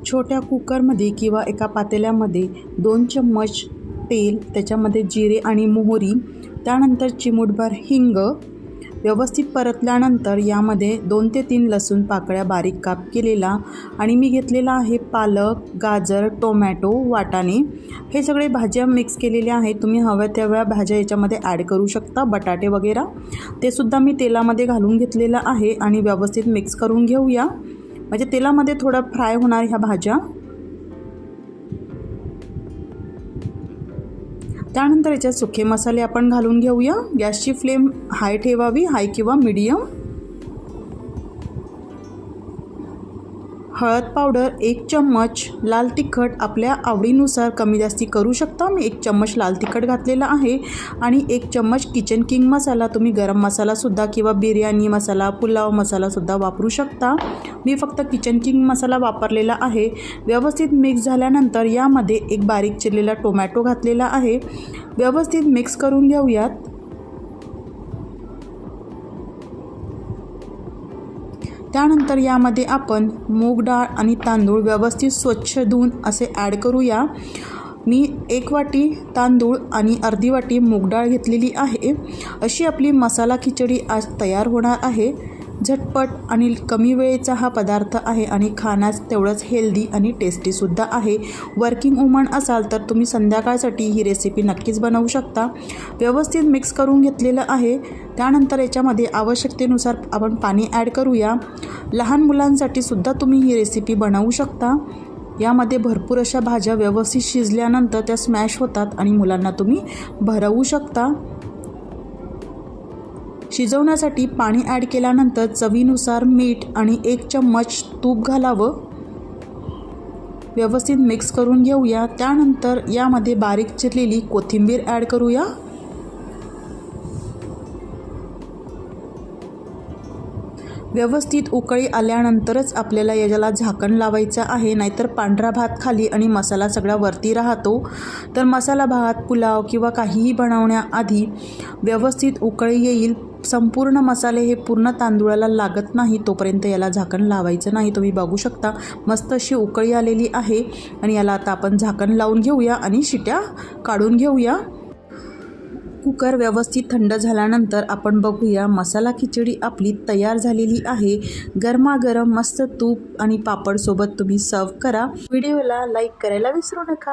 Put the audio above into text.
छोट्या कुकरमध्ये किंवा एका पातेल्यामध्ये 2 चम्मच तेल, त्याच्यामध्ये जिरे आणि मोहरी, त्यानंतर चिमूटभर हिंग व्यवस्थित परतल्यानंतर यामध्ये 2 ते 3 लसूण पाकळ्या बारीक काप केलेला आणि मी घेतलेला आहे पालक, गाजर, टोमॅटो, वाटाणे हे सगळे भाज्या मिक्स केलेल्या आहेत। तुम्ही हव्या तेवढ्या भाज्या याच्यामध्ये ॲड करू शकता, बटाटे वगैरे ते सुद्धा मी तेलामध्ये घालून घेतलेलं आहे आणि व्यवस्थित मिक्स करून घेऊया। म्हणजे तेलामध्ये थोडा फ्राय होणार ह्या भाज्या। त्यानंतर याच्यात सुके मसाले आपण घालून घेऊया। गॅसची फ्लेम हाय ठेवावी, हाय किंवा मीडियम। हळद पावडर 1 चम्मच, लाल तिखट आपल्या आवडीनुसार कमी जास्ती करू शकता। मी 1 चम्मच लाल तिखट घातलेला आहे आणि 1 चम्मच किचन किंग मसाला, तुम्ही गरम मसालासुद्धा किंवा बिर्याणी मसाला, पुलाव मसालासुद्धा वापरू शकता। मी फक्त किचन किंग मसाला वापरलेला आहे। व्यवस्थित मिक्स झाल्यानंतर यामध्ये एक बारीक चिरलेला टोमॅटो घातलेला आहे। व्यवस्थित मिक्स करून घेऊयात। त्यानंतर यामध्ये आपण मूग डाळ आणि तांदूळ व्यवस्थित स्वच्छ धुवून असे ॲड करूया। मी 1 वाटी तांदूळ आणि अर्धी वाटी मूग डाळ घेतलेली आहे। अशी आपली मसाला खिचडी आज तयार होणार आहे। झटपट आणि कमी वेळेचा हा पदार्थ आहे आणि खाण्यास तेवढंच हेल्दी आणि टेस्टीसुद्धा आहे। वर्किंग वुमन असाल तर तुम्ही संध्याकाळसाठी ही रेसिपी नक्कीच बनवू शकता। व्यवस्थित मिक्स करून घेतलेलं आहे। त्यानंतर याच्यामध्ये आवश्यकतेनुसार आपण पाणी ॲड करूया। लहान मुलांसाठी सुद्धा तुम्ही ही रेसिपी बनवू शकता। यामध्ये भरपूर अशा भाज्या व्यवस्थित शिजल्यानंतर त्या स्मॅश होतात आणि मुलांना तुम्ही भरवू शकता। शिजवण्यासाठी पाणी ॲड केल्यानंतर चवीनुसार मीठ आणि 1 चम्मच तूप घालावं। व्यवस्थित मिक्स करून घेऊया। त्यानंतर यामध्ये बारीक चिरलेली कोथिंबीर ॲड करूया। व्यवस्थित उकळी आल्यानंतरच आपल्याला याला झाकण लावायचं आहे, नाहीतर पांढरा भात खाली आणि मसाला सगळा वरती राहतो। तर मसाला भात, पुलाव किंवा काहीही बनवण्याआधी व्यवस्थित उकळी येईल, संपूर्ण मसाले हे पूर्ण तांदूळाला लागत नाही तोपर्यंत याला झाकण लावायचं नाही। तुम्ही बघू शकता मस्त अशी उकळी आलेली आहे आणि याला आता आपण झाकण लावून घेऊया आणि शिट्या काढून घेऊया। कुकर व्यवस्थित थंड झाल्यानंतर आपण बघूया मसाला खिचडी आपली तयार झालेली आहे। गरमागरम मस्त तूप आणि पापड सोबत तुम्ही सर्व करा। व्हिडिओला लाईक करायला विसरू नका।